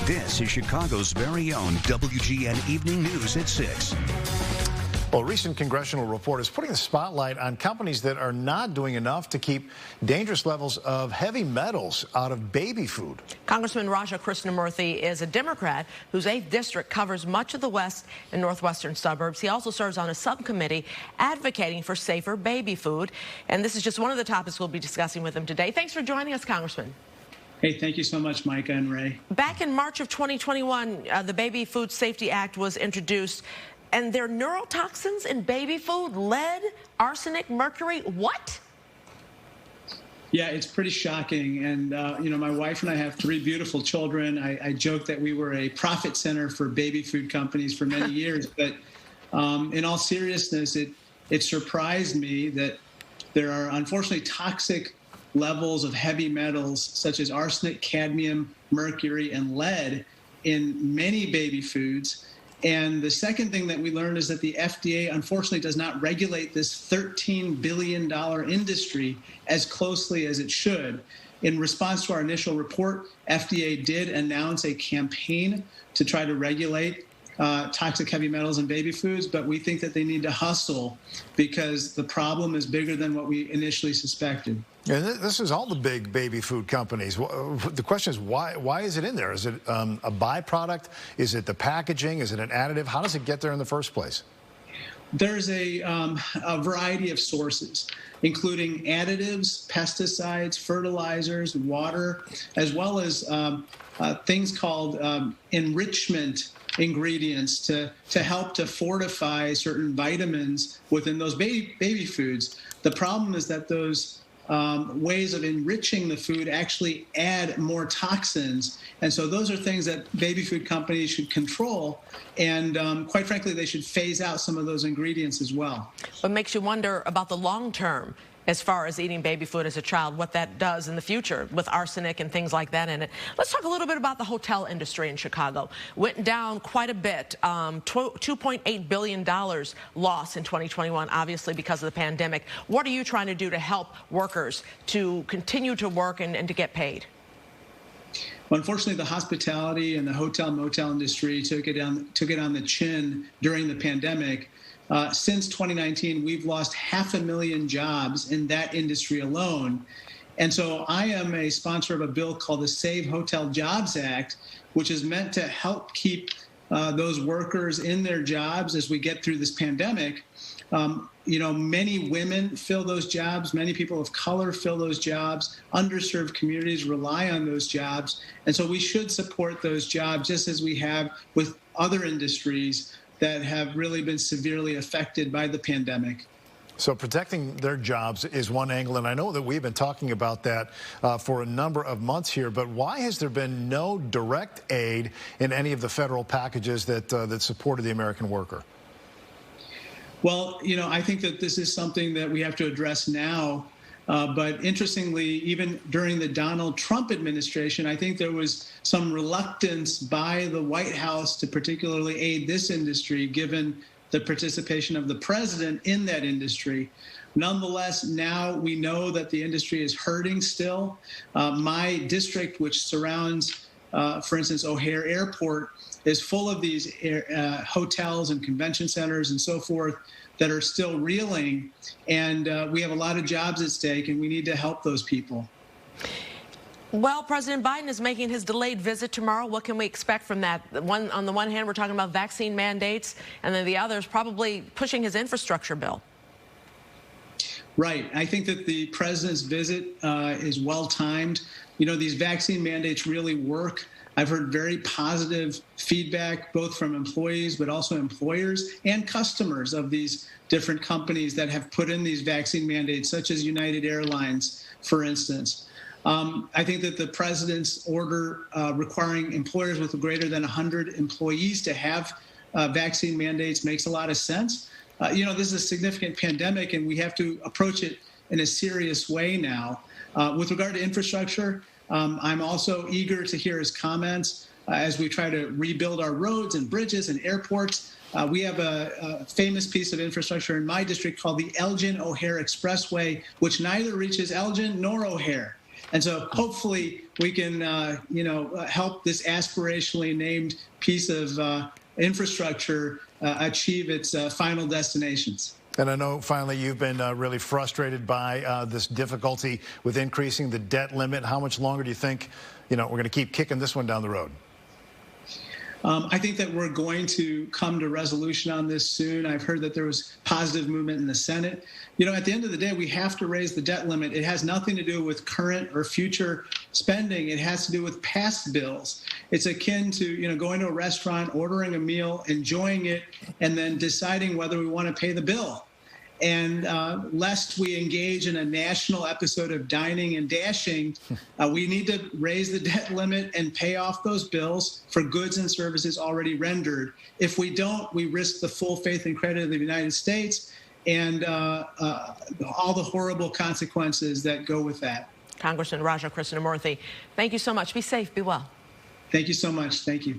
This is Chicago's very own WGN Evening News at 6. Well, a recent congressional report is putting the spotlight on companies that are not doing enough to keep dangerous levels of heavy metals out of baby food. Congressman Krishnamoorthi is a Democrat whose 8th district covers much of the west and northwestern suburbs. He also serves on a subcommittee advocating for safer baby food. And this is just one of the topics we'll be discussing with him today. Thanks for joining us, Congressman. Hey, thank you so much, Micah and Ray. Back in March of 2021, the Baby Food Safety Act was introduced. And there are neurotoxins in baby food, lead, arsenic, mercury. What? Yeah, it's pretty shocking. And, my wife and I have 3 beautiful children. I joke that we were a profit center for baby food companies for many years. But in all seriousness, it surprised me that there are unfortunately toxic levels of heavy metals such as arsenic, cadmium, mercury, and lead in many baby foods. And the second thing that we learned is that the FDA, unfortunately, does not regulate this $13 billion industry as closely as it should. In response to our initial report, FDA did announce a campaign to try to regulate toxic heavy metals in baby foods, but we think that they need to hustle because the problem is bigger than what we initially suspected. And this is all the big baby food companies. The question is, why is it in there? Is it a byproduct? Is it the packaging? Is it an additive? How does it get there in the first place? There's a variety of sources, including additives, pesticides, fertilizers, water, as well as things called enrichment ingredients to help to fortify certain vitamins within those baby foods. The problem is that those ways of enriching the food actually add more toxins. And so those are things that baby food companies should control. And quite frankly, they should phase out some of those ingredients as well. What makes you wonder about the long term as far as eating baby food as a child, what that does in the future with arsenic and things like that in it. Let's talk a little bit about the hotel industry in Chicago. Went down quite a bit, $2.8 billion loss in 2021, obviously because of the pandemic. What are you trying to do to help workers to continue to work and to get paid? Well, unfortunately, the hospitality and the hotel-motel industry took it on the chin during the pandemic. Since 2019, we've lost 500,000 jobs in that industry alone. And so I am a sponsor of a bill called the Save Hotel Jobs Act, which is meant to help keep those workers in their jobs as we get through this pandemic. Many women fill those jobs. Many people of color fill those jobs. Underserved communities rely on those jobs. And so we should support those jobs just as we have with other industries that have really been severely affected by the pandemic. So protecting their jobs is one angle, and I know that we've been talking about that for a number of months here, but why has there been no direct aid in any of the federal packages that supported the American worker? Well, I think that this is something that we have to address now. But interestingly, even during the Donald Trump administration, I think there was some reluctance by the White House to particularly aid this industry, given the participation of the president in that industry. Nonetheless, now we know that the industry is hurting still. My district, which surrounds, for instance, O'Hare Airport, is full of these hotels and convention centers and so forth that are still reeling, and we have a lot of jobs at stake, and we need to help those people. Well, President Biden is making his delayed visit tomorrow. What can we expect from that? On the one hand, we're talking about vaccine mandates, and then the other is probably pushing his infrastructure bill. Right. I think that the president's visit is well-timed. These vaccine mandates really work. I've heard very positive feedback, both from employees, but also employers and customers of these different companies that have put in these vaccine mandates, such as United Airlines, for instance. I think that the president's order requiring employers with greater than 100 employees to have vaccine mandates makes a lot of sense. This is a significant pandemic, and we have to approach it in a serious way now. With regard to infrastructure, I'm also eager to hear his comments as we try to rebuild our roads and bridges and airports. We have a famous piece of infrastructure in my district called the Elgin-O'Hare Expressway, which neither reaches Elgin nor O'Hare. And so hopefully we can help this aspirationally named piece of infrastructure achieve its final destinations. And I know finally you've been really frustrated by this difficulty with increasing the debt limit. How much longer do you think, we're going to keep kicking this one down the road? I think that we're going to come to resolution on this soon. I've heard that there was positive movement in the Senate. At the end of the day, we have to raise the debt limit. It has nothing to do with current or future spending. It has to do with past bills. It's akin to, going to a restaurant, ordering a meal, enjoying it, and then deciding whether we want to pay the bill. And lest we engage in a national episode of dining and dashing, we need to raise the debt limit and pay off those bills for goods and services already rendered. If we don't, we risk the full faith and credit of the United States and all the horrible consequences that go with that. Congressman Raja Krishnamoorthi, thank you so much. Be safe. Be well. Thank you so much. Thank you.